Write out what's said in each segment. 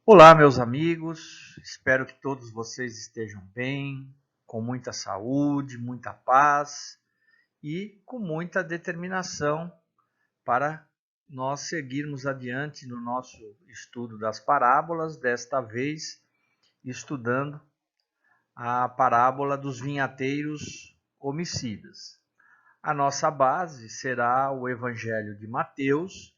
Olá, meus amigos, espero que todos vocês estejam bem, com muita saúde, muita paz e com muita determinação para nós seguirmos adiante no nosso estudo das parábolas, desta vez estudando a parábola dos vinhateiros homicidas. A nossa base será o Evangelho de Mateus,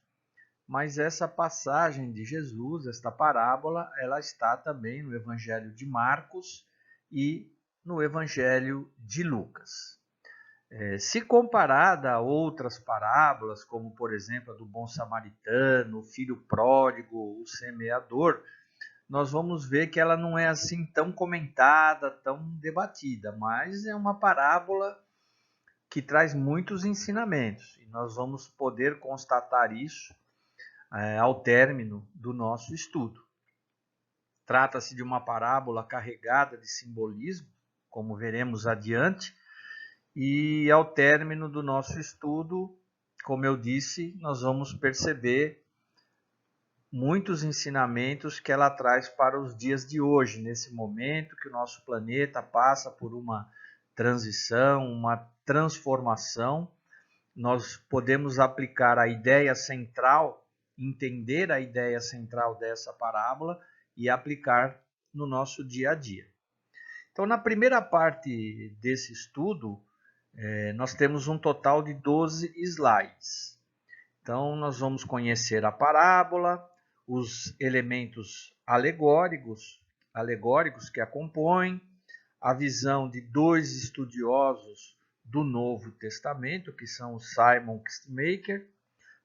mas essa passagem de Jesus, esta parábola, ela está também no Evangelho de Marcos e no Evangelho de Lucas. Se comparada a outras parábolas, como por exemplo a do bom samaritano, o filho pródigo, o semeador, nós vamos ver que ela não é assim tão comentada, tão debatida, mas é uma parábola que traz muitos ensinamentos e nós vamos poder constatar isso ao término do nosso estudo. Trata-se de uma parábola carregada de simbolismo, como veremos adiante, e ao término do nosso estudo, como eu disse, nós vamos perceber muitos ensinamentos que ela traz para os dias de hoje, nesse momento que o nosso planeta passa por uma transição, uma transformação. Nós podemos aplicar a ideia central, entender a ideia central dessa parábola e aplicar no nosso dia a dia. Então, na primeira parte desse estudo, nós temos um total de 12 slides. Então, nós vamos conhecer a parábola, os elementos alegóricos que a compõem, a visão de dois estudiosos do Novo Testamento, que são o Simon Kistemaker,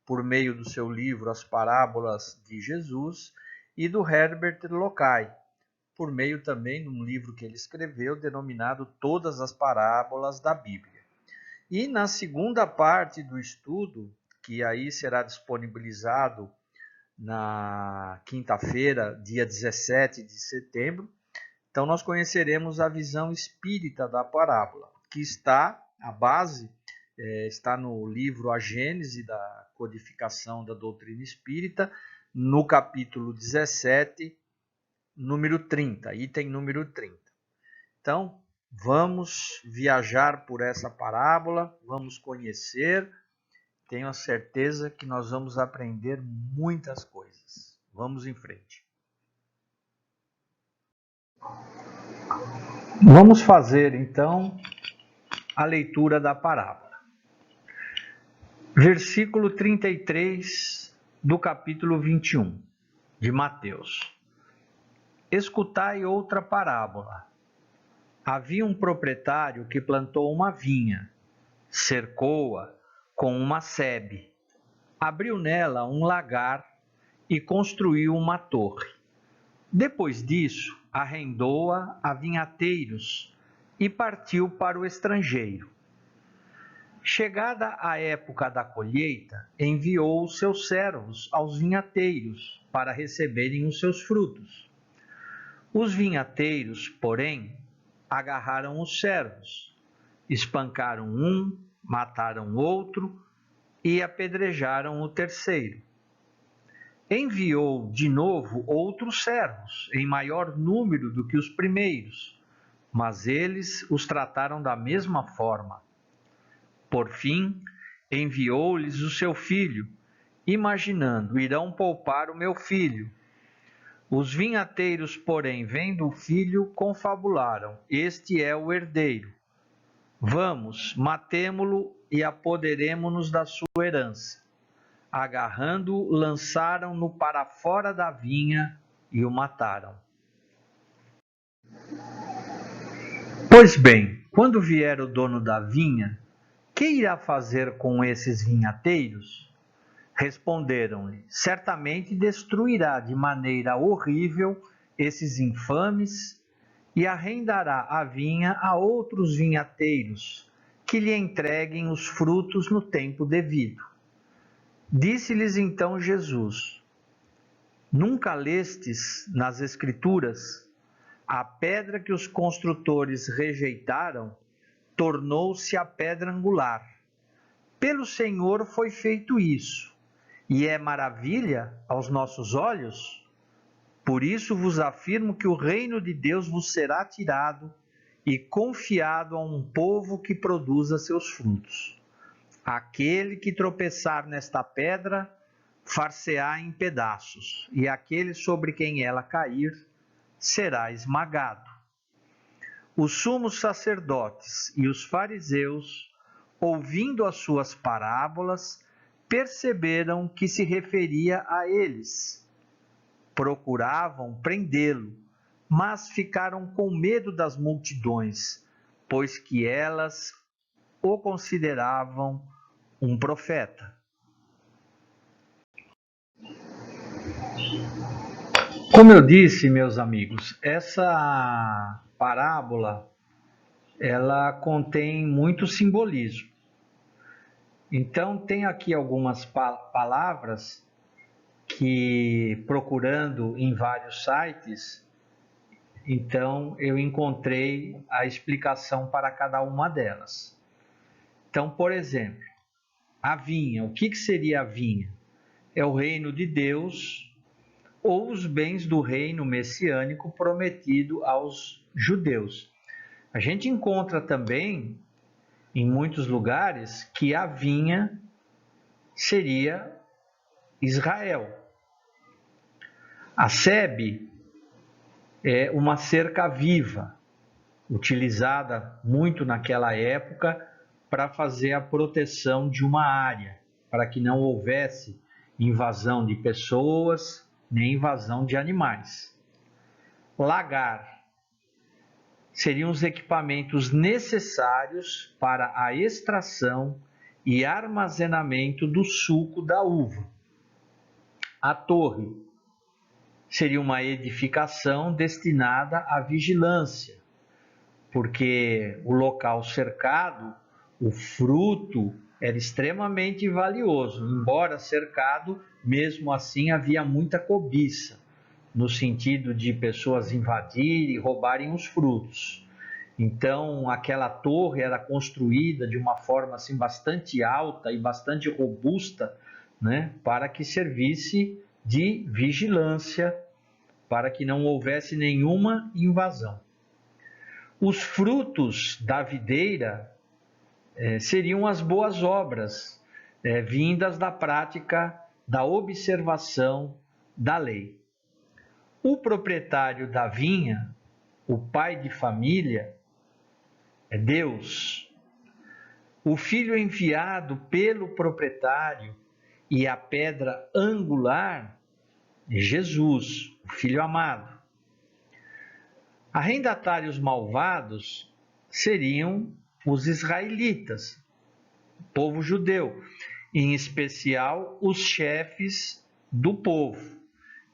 por meio do seu livro As Parábolas de Jesus, e do Herbert Lockay, por meio também de um livro que ele escreveu, denominado Todas as Parábolas da Bíblia. E na segunda parte do estudo, que aí será disponibilizado na quinta-feira, dia 17 de setembro, então nós conheceremos a visão espírita da parábola, que está, a base, está no livro A Gênese da Codificação da Doutrina Espírita, no capítulo 17, número 30, item número 30. Então, vamos viajar por essa parábola, vamos conhecer, tenho a certeza que nós vamos aprender muitas coisas. Vamos em frente. Vamos fazer, então, a leitura da parábola. Versículo 33 do capítulo 21 de Mateus. Escutai outra parábola. Havia um proprietário que plantou uma vinha, cercou-a com uma sebe, abriu nela um lagar e construiu uma torre. Depois disso, arrendou-a a vinhateiros e partiu para o estrangeiro. Chegada a época da colheita, enviou os seus servos aos vinhateiros para receberem os seus frutos. Os vinhateiros, porém, agarraram os servos, espancaram um, mataram outro e apedrejaram o terceiro. Enviou de novo outros servos, em maior número do que os primeiros, mas eles os trataram da mesma forma. Por fim, enviou-lhes o seu filho, imaginando: irão poupar o meu filho. Os vinhateiros, porém, vendo o filho, confabularam: este é o herdeiro. Vamos, matemo-lo e apoderemo-nos da sua herança. Agarrando-o, lançaram-no para fora da vinha e o mataram. Pois bem, quando vier o dono da vinha, que irá fazer com esses vinhateiros? Responderam-lhe: certamente destruirá de maneira horrível esses infames e arrendará a vinha a outros vinhateiros, que lhe entreguem os frutos no tempo devido. Disse-lhes então Jesus: nunca lestes nas Escrituras? A pedra que os construtores rejeitaram tornou-se a pedra angular. Pelo Senhor foi feito isso, e é maravilha aos nossos olhos? Por isso vos afirmo que o reino de Deus vos será tirado e confiado a um povo que produza seus frutos. Aquele que tropeçar nesta pedra, far-se-á em pedaços, e aquele sobre quem ela cair, será esmagado. Os sumos sacerdotes e os fariseus, ouvindo as suas parábolas, perceberam que se referia a eles. Procuravam prendê-lo, mas ficaram com medo das multidões, pois que elas o consideravam um profeta. Como eu disse, meus amigos, essa parábola ela contém muito simbolismo. Então tem aqui algumas palavras que, procurando em vários sites, então eu encontrei a explicação para cada uma delas. Então, por exemplo, a vinha. O que seria a vinha? É o reino de Deus ou os bens do reino messiânico prometido aos judeus. A gente encontra também, em muitos lugares, que a vinha seria Israel. A sebe é uma cerca viva, utilizada muito naquela época para fazer a proteção de uma área, para que não houvesse invasão de pessoas, nem invasão de animais. Lagar seriam os equipamentos necessários para a extração e armazenamento do suco da uva. A torre seria uma edificação destinada à vigilância, porque o local cercado, o fruto era extremamente valioso. Embora cercado, mesmo assim havia muita cobiça, no sentido de pessoas invadirem e roubarem os frutos. Então, aquela torre era construída de uma forma assim, bastante alta e bastante robusta, né, para que servisse de vigilância, para que não houvesse nenhuma invasão. Os frutos da videira seriam as boas obras, vindas da prática da observação da lei. O proprietário da vinha, o pai de família, é Deus. O filho enviado pelo proprietário e a pedra angular é Jesus, o filho amado. Arrendatários malvados seriam os israelitas, o povo judeu, em especial os chefes do povo,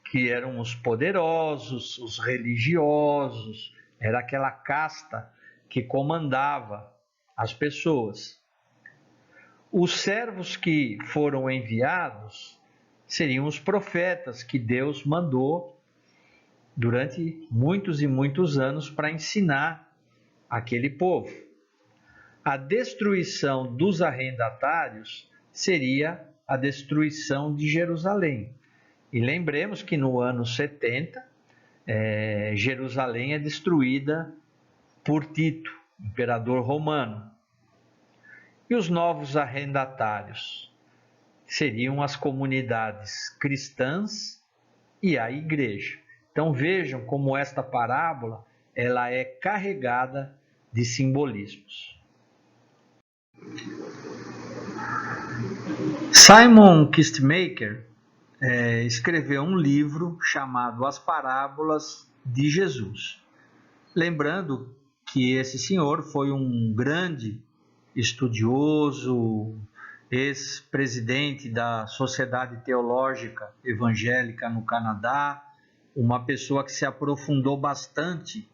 que eram os poderosos, os religiosos, era aquela casta que comandava as pessoas. Os servos que foram enviados seriam os profetas que Deus mandou durante muitos e muitos anos para ensinar aquele povo. A destruição dos arrendatários seria a destruição de Jerusalém. E lembremos que no ano 70, Jerusalém é destruída por Tito, imperador romano. E os novos arrendatários seriam as comunidades cristãs e a igreja. Então vejam como esta parábola ela é carregada de simbolismos. Simon Kistemaker escreveu um livro chamado As Parábolas de Jesus. Lembrando que esse senhor foi um grande estudioso, ex-presidente da Sociedade Teológica Evangélica no Canadá, uma pessoa que se aprofundou bastante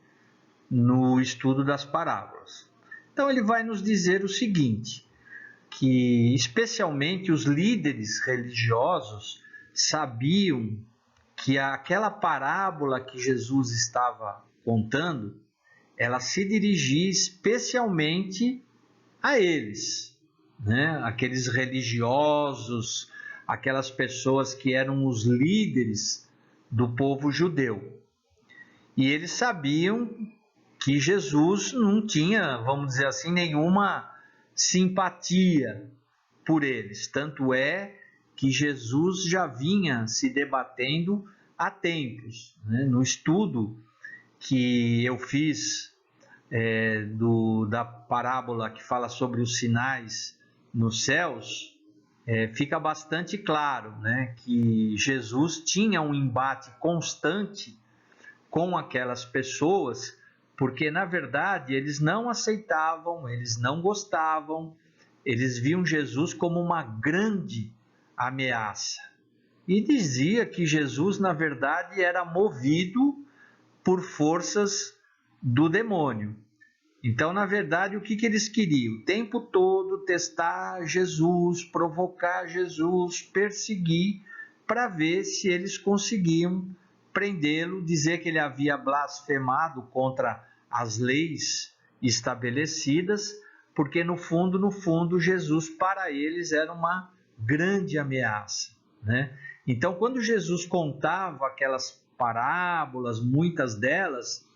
no estudo das parábolas. Então ele vai nos dizer o seguinte, que especialmente os líderes religiosos sabiam que aquela parábola que Jesus estava contando, ela se dirigia especialmente a eles, né? Aqueles religiosos, aquelas pessoas que eram os líderes do povo judeu. E eles sabiam que Jesus não tinha, vamos dizer assim, nenhuma simpatia por eles. Tanto é que Jesus já vinha se debatendo há tempos, né? No estudo que eu fiz da parábola que fala sobre os sinais nos céus, fica bastante claro, né, que Jesus tinha um embate constante com aquelas pessoas, porque na verdade eles não aceitavam, eles não gostavam, eles viam Jesus como uma grande ameaça. E dizia que Jesus, na verdade, era movido por forças do demônio. Então, na verdade, o que eles queriam? O tempo todo testar Jesus, provocar Jesus, perseguir, para ver se eles conseguiam prendê-lo, dizer que ele havia blasfemado contra as leis estabelecidas, porque no fundo, Jesus para eles era uma grande ameaça, né? Então, quando Jesus contava aquelas parábolas, muitas delas,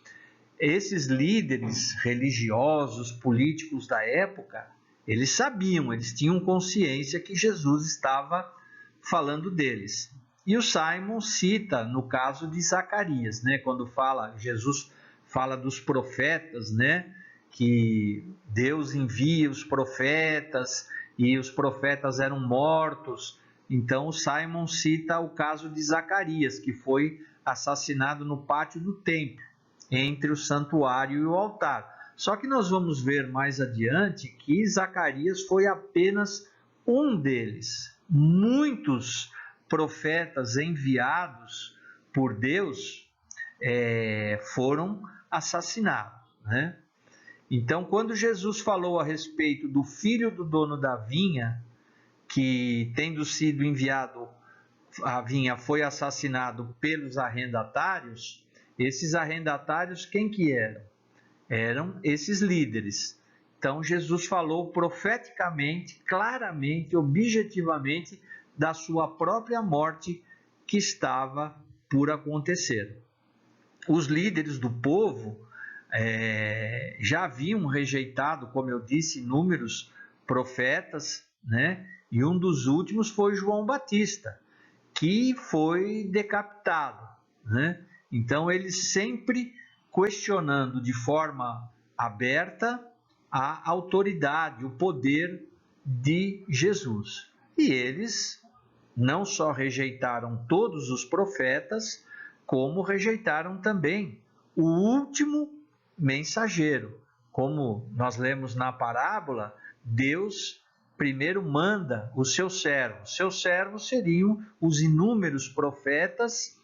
esses líderes religiosos, políticos da época, eles sabiam, eles tinham consciência que Jesus estava falando deles. E o Simon cita no caso de Zacarias, né, quando Jesus fala dos profetas, né, que Deus envia os profetas e os profetas eram mortos. Então o Simon cita o caso de Zacarias, que foi assassinado no pátio do templo, entre o santuário e o altar. Só que nós vamos ver mais adiante que Zacarias foi apenas um deles. Muitos profetas enviados por Deus foram assassinados, né? Então, quando Jesus falou a respeito do filho do dono da vinha, que tendo sido enviado a vinha foi assassinado pelos arrendatários, esses arrendatários quem que eram? Eram esses líderes. Então Jesus falou profeticamente, claramente, objetivamente da sua própria morte que estava por acontecer. Os líderes do povo já haviam rejeitado, como eu disse, inúmeros profetas, né? E um dos últimos foi João Batista, que foi decapitado, né? Então eles sempre questionando de forma aberta a autoridade, o poder de Jesus. E eles não só rejeitaram todos os profetas, como rejeitaram também o último mensageiro. Como nós lemos na parábola, Deus primeiro manda os seus servos. Seus servos seriam os inúmeros profetas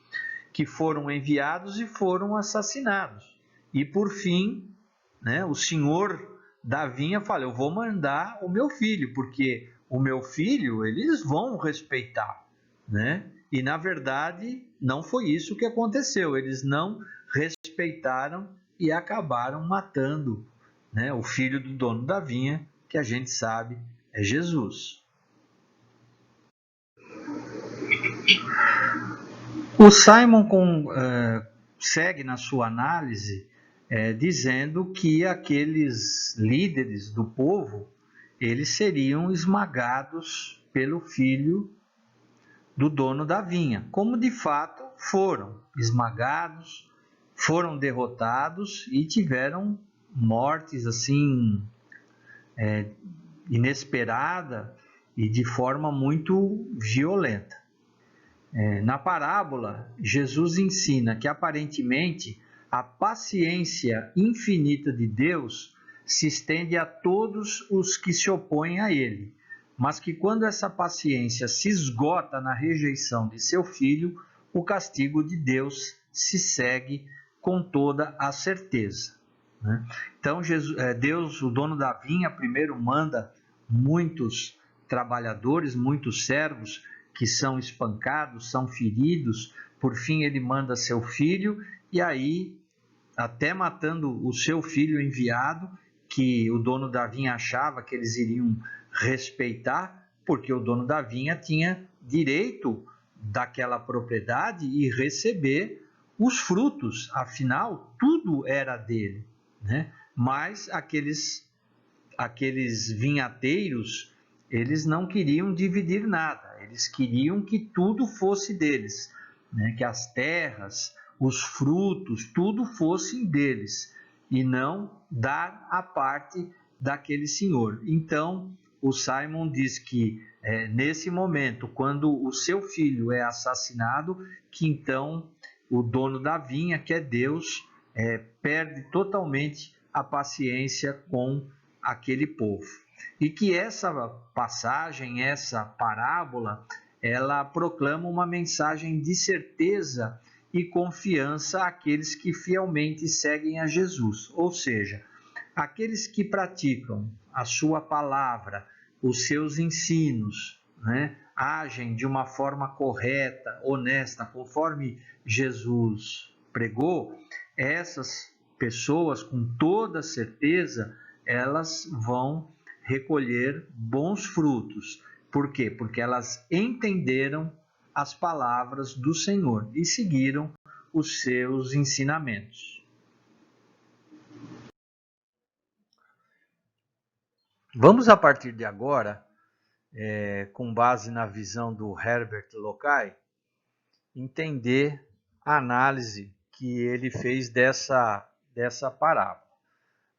que foram enviados e foram assassinados. E por fim, né, o senhor da vinha fala: eu vou mandar o meu filho, porque o meu filho eles vão respeitar, né? E na verdade não foi isso que aconteceu. Eles não respeitaram e acabaram matando, né, o filho do dono da vinha, que a gente sabe é Jesus. O Simon segue na sua análise dizendo que aqueles líderes do povo eles seriam esmagados pelo filho do dono da vinha, como de fato foram esmagados, foram derrotados e tiveram mortes assim inesperada e de forma muito violenta. Na parábola, Jesus ensina que aparentemente a paciência infinita de Deus se estende a todos os que se opõem a ele, mas que quando essa paciência se esgota na rejeição de seu filho, o castigo de Deus se segue com toda a certeza, né? Então Deus, o dono da vinha, primeiro manda muitos trabalhadores, muitos servos que são espancados, são feridos. Por fim ele manda seu filho, e aí até matando o seu filho enviado, que o dono da vinha achava que eles iriam respeitar, porque o dono da vinha tinha direito daquela propriedade e receber os frutos, afinal, tudo era dele, né? Mas aqueles vinhateiros, eles não queriam dividir nada, eles queriam que tudo fosse deles, né? Que as terras, os frutos, tudo fossem deles, e não dar a parte daquele senhor. Então, o Simon diz que nesse momento, quando o seu filho é assassinado, que então o dono da vinha, que é Deus, perde totalmente a paciência com aquele povo. E que essa passagem, essa parábola, ela proclama uma mensagem de certeza e confiança àqueles que fielmente seguem a Jesus. Ou seja, aqueles que praticam a sua palavra, os seus ensinos, né, agem de uma forma correta, honesta, conforme Jesus pregou, essas pessoas, com toda certeza, elas vão recolher bons frutos. Por quê? Porque elas entenderam as palavras do Senhor e seguiram os seus ensinamentos. Vamos, a partir de agora, com base na visão do Herbert Lokai, entender a análise que ele fez dessa parábola.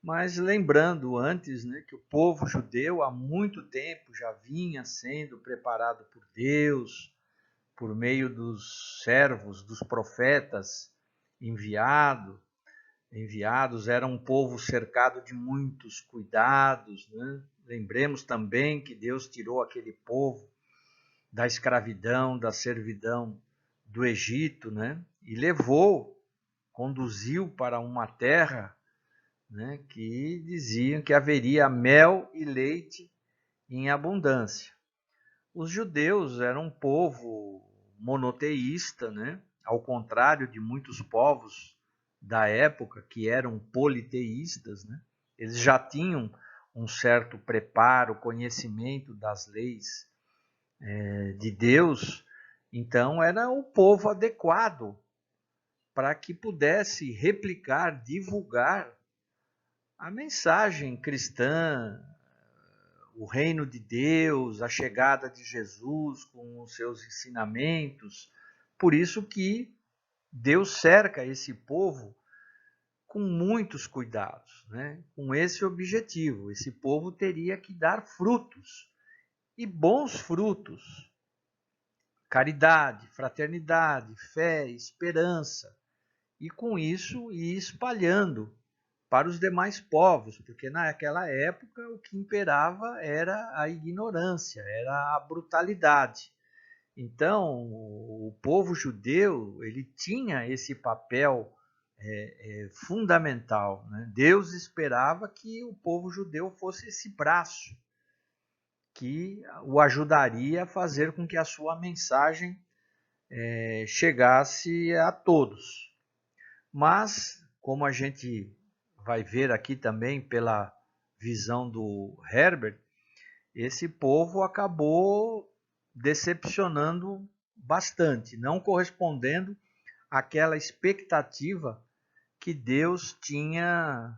Mas lembrando antes, né, que o povo judeu há muito tempo já vinha sendo preparado por Deus, por meio dos servos, dos profetas enviados, era um povo cercado de muitos cuidados, né? Lembremos também que Deus tirou aquele povo da escravidão, da servidão do Egito, né? E conduziu para uma terra, né, que diziam que haveria mel e leite em abundância. Os judeus eram um povo monoteísta, né? Ao contrário de muitos povos da época que eram politeístas, né? Eles já tinham um certo preparo, conhecimento das leis de Deus, então era o povo adequado para que pudesse replicar, divulgar a mensagem cristã, o reino de Deus, a chegada de Jesus com os seus ensinamentos. Por isso que Deus cerca esse povo com muitos cuidados, né? Com esse objetivo. Esse povo teria que dar frutos, e bons frutos. Caridade, fraternidade, fé, esperança. E com isso ir espalhando para os demais povos, porque naquela época o que imperava era a ignorância, era a brutalidade. Então, o povo judeu, ele tinha esse papel fundamental, né? Deus esperava que o povo judeu fosse esse braço que o ajudaria a fazer com que a sua mensagem chegasse a todos. Mas, como a gente vai ver aqui também pela visão do Herbert, esse povo acabou decepcionando bastante, não correspondendo àquela expectativa que Deus tinha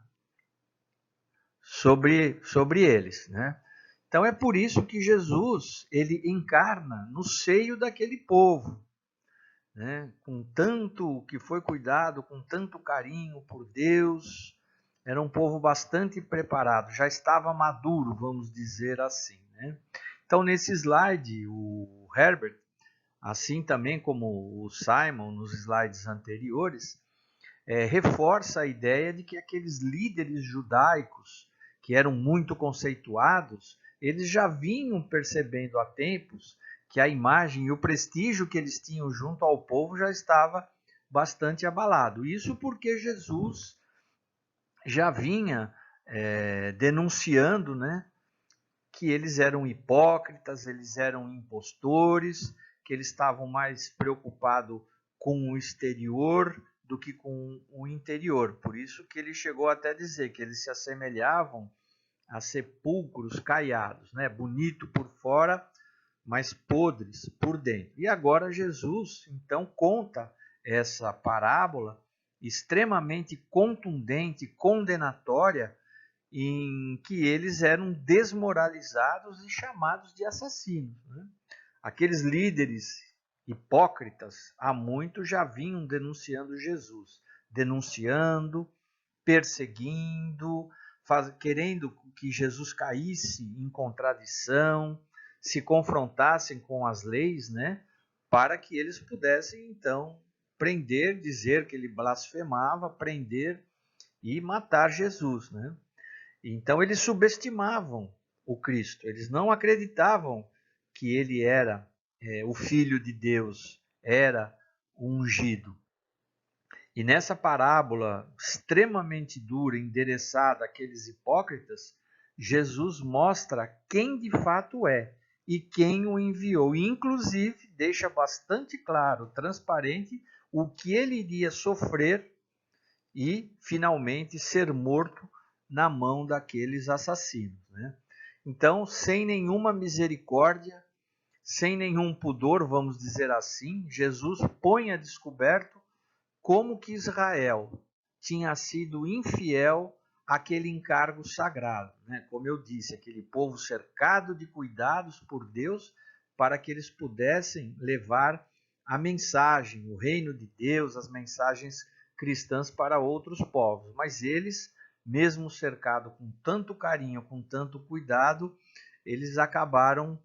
sobre eles, né? Então é por isso que Jesus, ele encarna no seio daquele povo, né? Com tanto que foi cuidado, com tanto carinho por Deus. Era um povo bastante preparado, já estava maduro, vamos dizer assim, né? Então, nesse slide, o Herbert, assim também como o Simon nos slides anteriores, reforça a ideia de que aqueles líderes judaicos, que eram muito conceituados, eles já vinham percebendo há tempos que a imagem e o prestígio que eles tinham junto ao povo já estava bastante abalado. Isso porque Jesus já vinha denunciando, né, que eles eram hipócritas, eles eram impostores, que eles estavam mais preocupados com o exterior do que com o interior. Por isso que ele chegou até a dizer que eles se assemelhavam a sepulcros caiados, né? Bonito por fora, mas podres por dentro. E agora Jesus, então, conta essa parábola extremamente contundente, condenatória, em que eles eram desmoralizados e chamados de assassinos, né? Aqueles líderes hipócritas há muito já vinham denunciando Jesus, denunciando, perseguindo, querendo que Jesus caísse em contradição, se confrontassem com as leis, né, para que eles pudessem então prender, dizer que ele blasfemava, prender e matar Jesus, né? Então eles subestimavam o Cristo, eles não acreditavam que ele era o Filho de Deus, era o ungido. E nessa parábola extremamente dura, endereçada àqueles hipócritas, Jesus mostra quem de fato é e quem o enviou. E, inclusive, deixa bastante claro, transparente, o que ele iria sofrer e, finalmente, ser morto na mão daqueles assassinos, né? Então, sem nenhuma misericórdia, sem nenhum pudor, vamos dizer assim, Jesus põe a descoberto como que Israel tinha sido infiel àquele encargo sagrado, né? Como eu disse, aquele povo cercado de cuidados por Deus para que eles pudessem levar a mensagem, o reino de Deus, as mensagens cristãs para outros povos. Mas eles, mesmo cercados com tanto carinho, com tanto cuidado, eles acabaram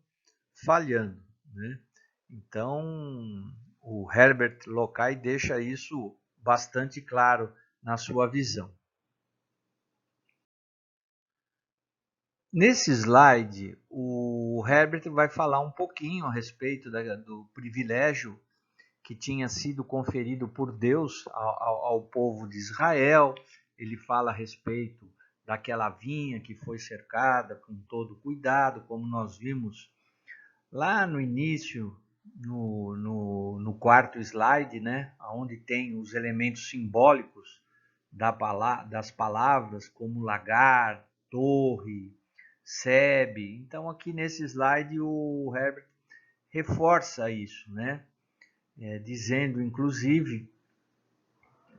falhando, né? Então, o Herbert Locay deixa isso bastante claro na sua visão. Nesse slide, o Herbert vai falar um pouquinho a respeito do privilégio que tinha sido conferido por Deus ao povo de Israel. Ele fala a respeito daquela vinha que foi cercada com todo cuidado, como nós vimos lá no início, no quarto slide, né, onde tem os elementos simbólicos das palavras, como lagar, torre, sebe. Então, aqui nesse slide, o Herbert reforça isso, né, dizendo, inclusive,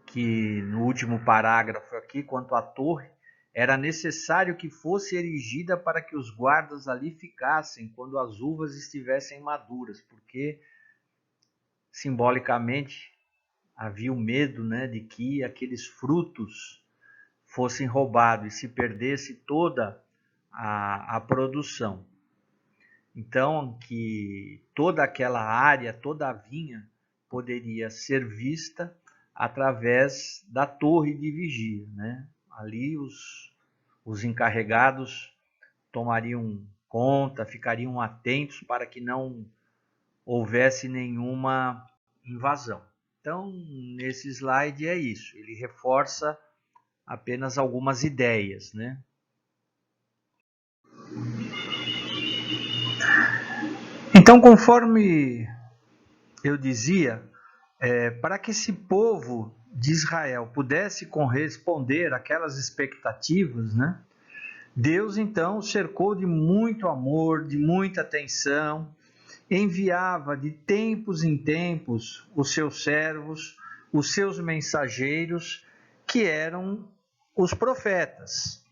que no último parágrafo aqui, quanto à torre, era necessário que fosse erigida para que os guardas ali ficassem quando as uvas estivessem maduras, porque simbolicamente havia o medo, né, de que aqueles frutos fossem roubados e se perdesse toda a produção. Então, que toda aquela área, toda a vinha, poderia ser vista através da torre de vigia, né? Ali os encarregados tomariam conta, ficariam atentos para que não houvesse nenhuma invasão. Então, nesse slide é isso, ele reforça apenas algumas ideias, né? Então, conforme eu dizia, para que esse povo de Israel pudesse corresponder àquelas expectativas, né? Deus então cercou de muito amor, de muita atenção, enviava de tempos em tempos os seus servos, os seus mensageiros, que eram os profetas.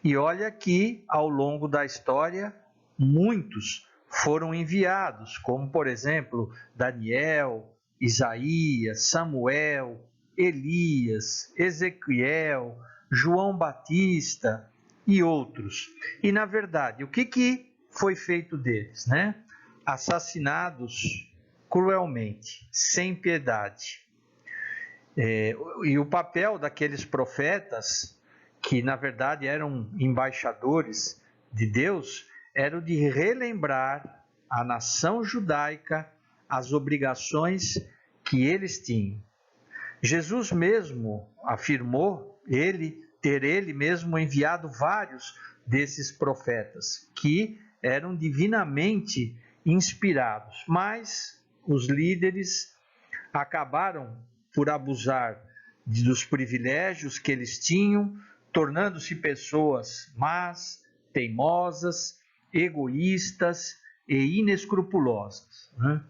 E olha que ao longo da história, muitos foram enviados, como por exemplo, Daniel, Isaías, Samuel, Elias, Ezequiel, João Batista e outros. E na verdade, o que foi feito deles, né? Assassinados cruelmente, sem piedade. E o papel daqueles profetas, que na verdade eram embaixadores de Deus, era o de relembrar a nação judaica as obrigações que eles tinham. Jesus mesmo afirmou ter ele mesmo enviado vários desses profetas que eram divinamente inspirados, mas os líderes acabaram por abusar dos privilégios que eles tinham, tornando-se pessoas más, teimosas, egoístas e inescrupulosas, né?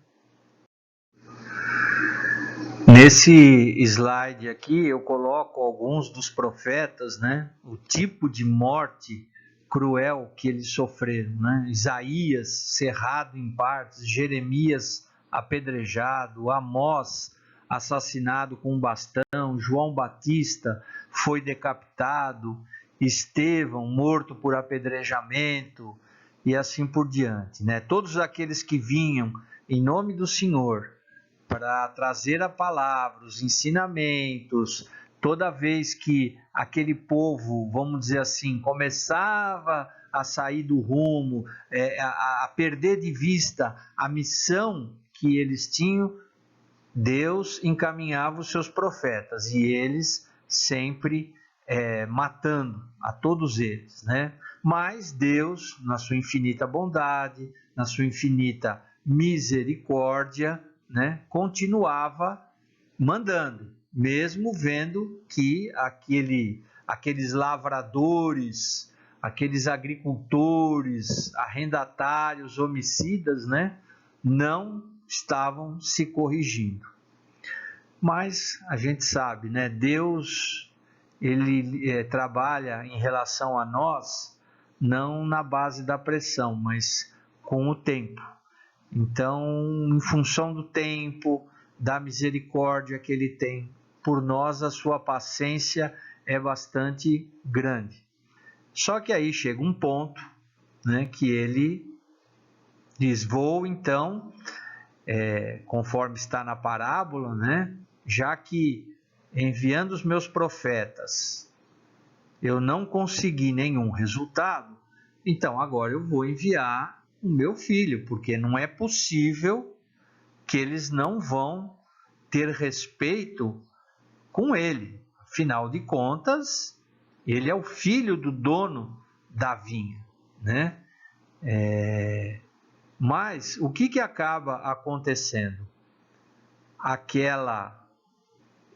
Nesse slide aqui eu coloco alguns dos profetas, né? O tipo de morte cruel que eles sofreram, né? Isaías cerrado em partes, Jeremias apedrejado, Amós assassinado com um bastão, João Batista foi decapitado, Estevão morto por apedrejamento e assim por diante, né? Todos aqueles que vinham em nome do Senhor para trazer a palavra, os ensinamentos, toda vez que aquele povo, vamos dizer assim, começava a sair do rumo, a perder de vista a missão que eles tinham, Deus encaminhava os seus profetas e eles sempre matando a todos eles, né? Mas Deus, na sua infinita bondade, na sua infinita misericórdia, né, continuava mandando, mesmo vendo que aqueles lavradores, aqueles agricultores, arrendatários, homicidas, né, não estavam se corrigindo. Mas a gente sabe, né, Deus ele trabalha em relação a nós não na base da pressão, mas com o tempo. Então, em função do tempo, da misericórdia que ele tem por nós, a sua paciência é bastante grande. Só que aí chega um ponto, né, que ele diz: vou então, conforme está na parábola, né, já que enviando os meus profetas eu não consegui nenhum resultado, então agora eu vou enviar o meu filho, porque não é possível que eles não vão ter respeito com ele. Afinal de contas, ele é o filho do dono da vinha, né? Mas o que acaba acontecendo? Aquela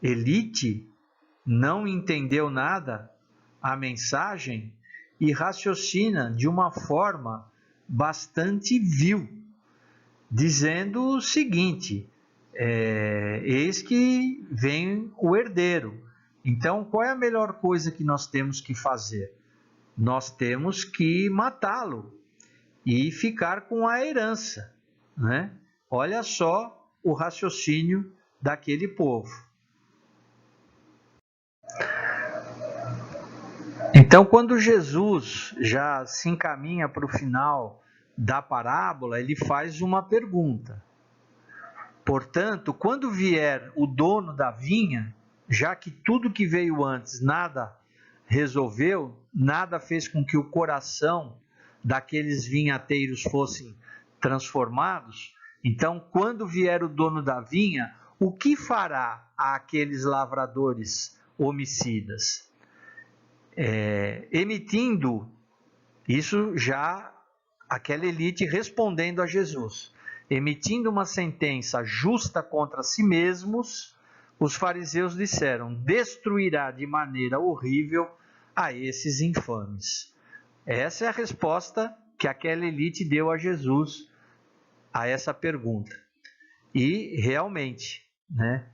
elite não entendeu nada a mensagem e raciocina de uma forma bastante vil, dizendo o seguinte: eis que vem o herdeiro. Então, qual é a melhor coisa que nós temos que fazer? Nós temos que matá-lo e ficar com a herança, né? Olha só o raciocínio daquele povo. Então, quando Jesus já se encaminha para o final da parábola, ele faz uma pergunta. Portanto, quando vier o dono da vinha, já que tudo que veio antes nada resolveu, nada fez com que o coração daqueles vinhateiros fossem transformados, então, quando vier o dono da vinha, o que fará àqueles lavradores homicidas? Emitindo, isso já aquela elite respondendo a Jesus, emitindo uma sentença justa contra si mesmos, os fariseus disseram: destruirá de maneira horrível a esses infames. Essa é a resposta que aquela elite deu a Jesus a essa pergunta. E realmente, né,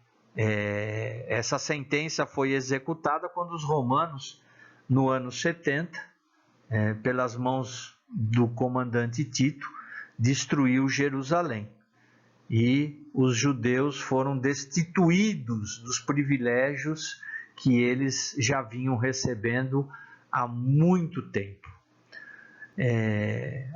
essa sentença foi executada quando os romanos, no ano 70, pelas mãos do comandante Tito, destruiu Jerusalém. E os judeus foram destituídos dos privilégios que eles já vinham recebendo há muito tempo.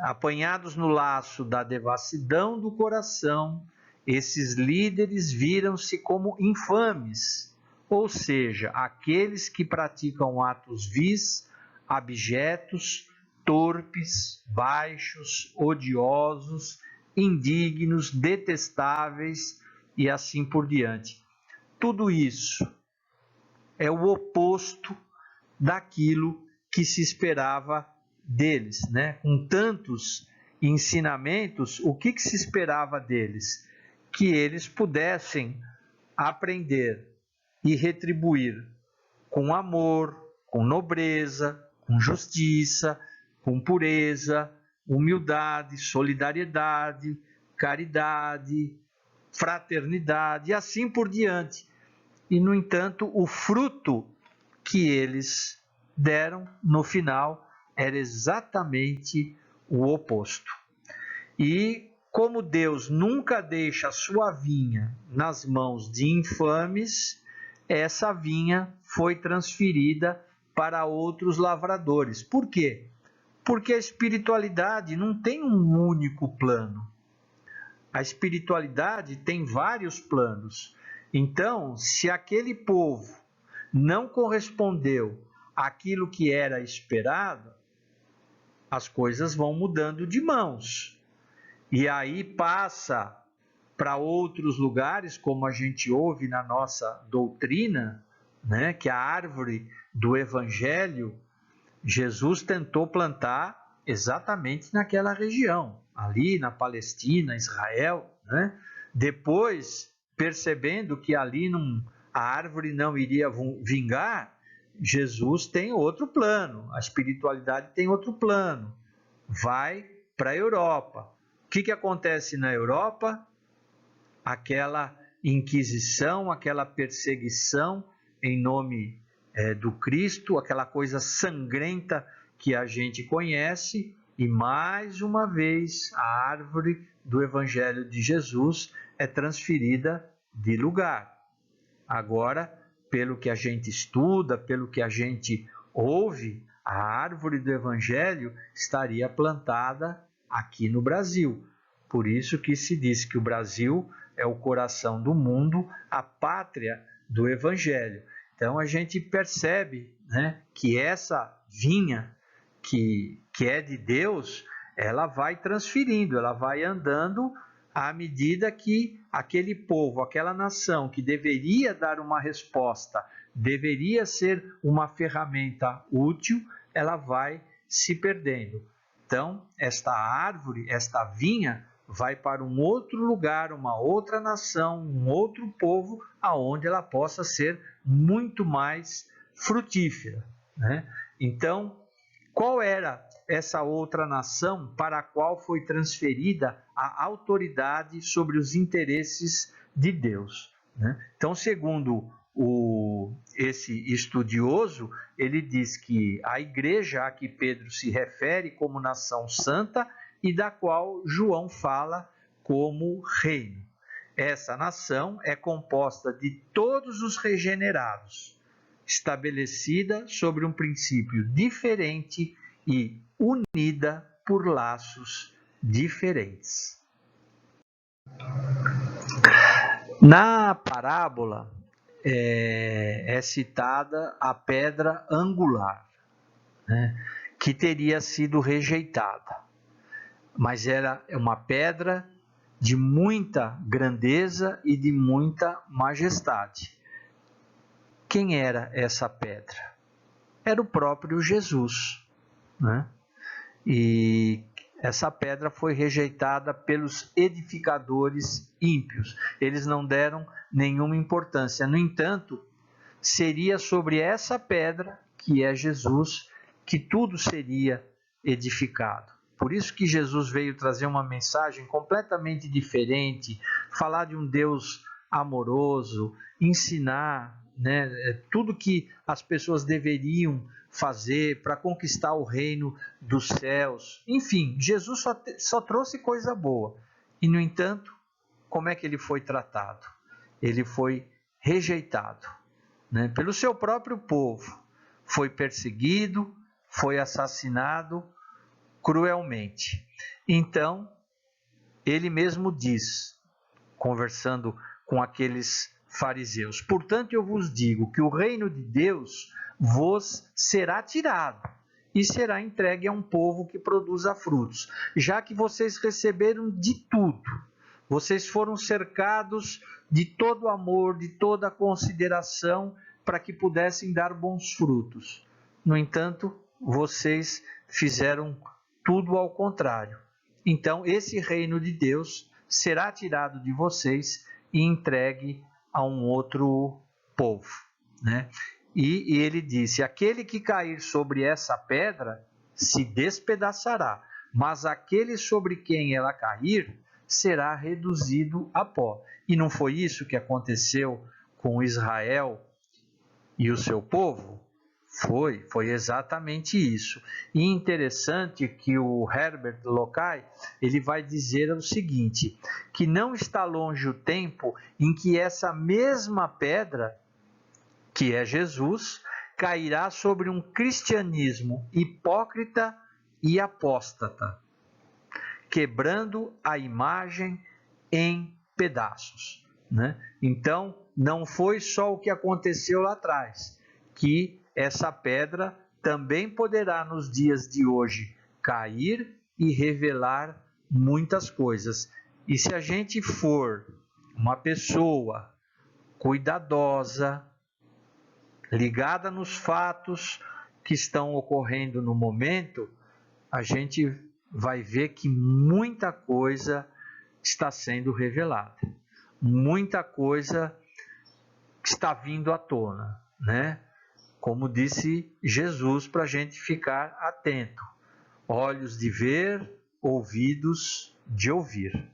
Apanhados no laço da devassidão do coração, esses líderes viram-se como infames, ou seja, aqueles que praticam atos vis, abjetos, torpes, baixos, odiosos, indignos, detestáveis e assim por diante. Tudo isso é o oposto daquilo que se esperava deles, né? Com tantos ensinamentos, o que se esperava deles? Que eles pudessem aprender e retribuir com amor, com nobreza, com justiça, com pureza, humildade, solidariedade, caridade, fraternidade e assim por diante. E, no entanto, o fruto que eles deram no final era exatamente o oposto. E como Deus nunca deixa a sua vinha nas mãos de infames, essa vinha foi transferida para outros lavradores. Por quê? Porque a espiritualidade não tem um único plano. A espiritualidade tem vários planos. Então, se aquele povo não correspondeu àquilo que era esperado, as coisas vão mudando de mãos. E aí passa para outros lugares, como a gente ouve na nossa doutrina, né, que a árvore do Evangelho, Jesus tentou plantar exatamente naquela região, ali na Palestina, Israel, né? Depois, percebendo que ali a árvore não iria vingar, Jesus tem outro plano, a espiritualidade tem outro plano, vai para a Europa. O que acontece na Europa? Aquela inquisição, aquela perseguição em nome do Cristo, aquela coisa sangrenta que a gente conhece, e mais uma vez a árvore do Evangelho de Jesus é transferida de lugar. Agora, pelo que a gente estuda, pelo que a gente ouve, a árvore do Evangelho estaria plantada aqui no Brasil. Por isso que se diz que o Brasil é o coração do mundo, a pátria do Evangelho. Então a gente percebe, né, que essa vinha que é de Deus, ela vai transferindo, ela vai andando à medida que aquele povo, aquela nação que deveria dar uma resposta, deveria ser uma ferramenta útil, ela vai se perdendo. Então, esta árvore, esta vinha, vai para um outro lugar, uma outra nação, um outro povo, aonde ela possa ser muito mais frutífera, né? Então, qual era essa outra nação para a qual foi transferida a autoridade sobre os interesses de Deus, né? Então, segundo esse estudioso, ele diz que a igreja a que Pedro se refere como nação santa e da qual João fala como reino. Essa nação é composta de todos os regenerados, estabelecida sobre um princípio diferente e unida por laços diferentes. Na parábola é citada a pedra angular, né, que teria sido rejeitada, mas era uma pedra de muita grandeza e de muita majestade. Quem era essa pedra? Era o próprio Jesus, né? E essa pedra foi rejeitada pelos edificadores ímpios. Eles não deram nenhuma importância. No entanto, seria sobre essa pedra, que é Jesus, que tudo seria edificado. Por isso que Jesus veio trazer uma mensagem completamente diferente, falar de um Deus amoroso, ensinar, né, tudo que as pessoas deveriam fazer para conquistar o reino dos céus. Enfim, Jesus só trouxe coisa boa. E, no entanto, como é que ele foi tratado? Ele foi rejeitado, né, pelo seu próprio povo. Foi perseguido, foi assassinado cruelmente. Então, ele mesmo diz, conversando com aqueles fariseus: portanto, eu vos digo que o reino de Deus vos será tirado e será entregue a um povo que produza frutos, já que vocês receberam de tudo, vocês foram cercados de todo amor, de toda consideração, para que pudessem dar bons frutos. No entanto, vocês fizeram tudo ao contrário. Então, esse reino de Deus será tirado de vocês e entregue a um outro povo, né? E ele disse: aquele que cair sobre essa pedra se despedaçará, mas aquele sobre quem ela cair será reduzido a pó. E não foi isso que aconteceu com Israel e o seu povo? Foi exatamente isso. E interessante que o Herbert Locay, ele vai dizer o seguinte, que não está longe o tempo em que essa mesma pedra, que é Jesus, cairá sobre um cristianismo hipócrita e apóstata, quebrando a imagem em pedaços, né? Então, não foi só o que aconteceu lá atrás, que essa pedra também poderá nos dias de hoje cair e revelar muitas coisas. E se a gente for uma pessoa cuidadosa, ligada nos fatos que estão ocorrendo no momento, a gente vai ver que muita coisa está sendo revelada, muita coisa está vindo à tona, né? Como disse Jesus, para a gente ficar atento, olhos de ver, ouvidos de ouvir.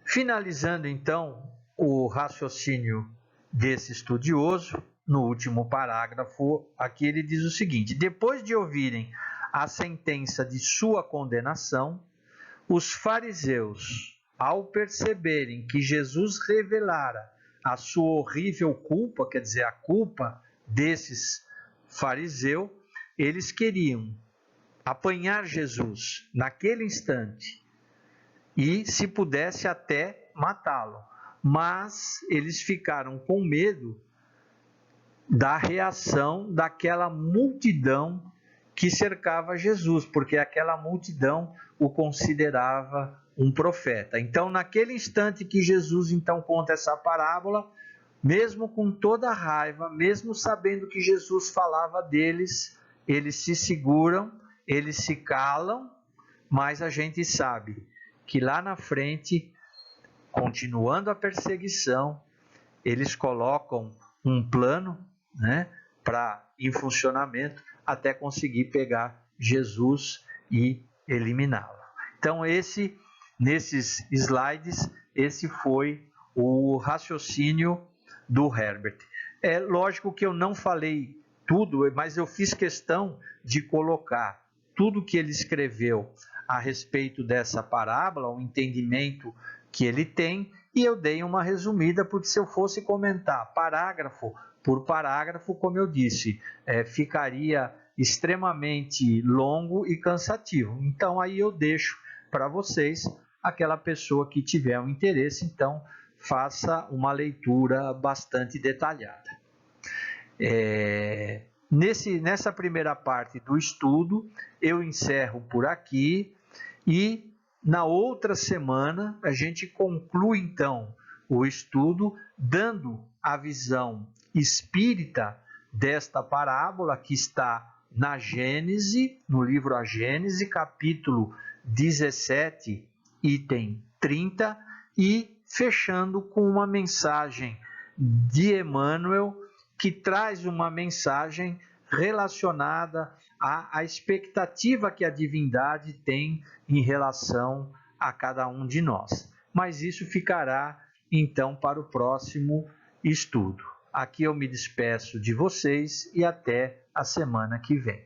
Finalizando então o raciocínio desse estudioso, no último parágrafo, aqui ele diz o seguinte: depois de ouvirem a sentença de sua condenação, os fariseus, ao perceberem que Jesus revelara a sua horrível culpa, quer dizer, a culpa desses fariseus, eles queriam apanhar Jesus naquele instante e, se pudesse, até matá-lo. Mas eles ficaram com medo da reação daquela multidão que cercava Jesus, porque aquela multidão o considerava um profeta. Então, naquele instante que Jesus então conta essa parábola, mesmo com toda a raiva, mesmo sabendo que Jesus falava deles, eles se seguram, eles se calam, mas a gente sabe que lá na frente, continuando a perseguição, eles colocam um plano, né, em funcionamento até conseguir pegar Jesus e eliminá-lo. Então, nesses slides, esse foi o raciocínio do Herbert. É lógico que eu não falei tudo, mas eu fiz questão de colocar tudo que ele escreveu a respeito dessa parábola, o entendimento que ele tem, e eu dei uma resumida, porque se eu fosse comentar parágrafo por parágrafo, como eu disse, ficaria extremamente longo e cansativo. Então, aí eu deixo para vocês, aquela pessoa que tiver um interesse, então, faça uma leitura bastante detalhada. Nessa primeira parte do estudo, eu encerro por aqui e na outra semana a gente conclui então o estudo dando a visão espírita desta parábola que está na Gênese, no livro A Gênese, capítulo 17, item 30, e fechando com uma mensagem de Emmanuel, que traz uma mensagem relacionada à expectativa que a divindade tem em relação a cada um de nós. Mas isso ficará, então, para o próximo estudo. Aqui eu me despeço de vocês e até a semana que vem.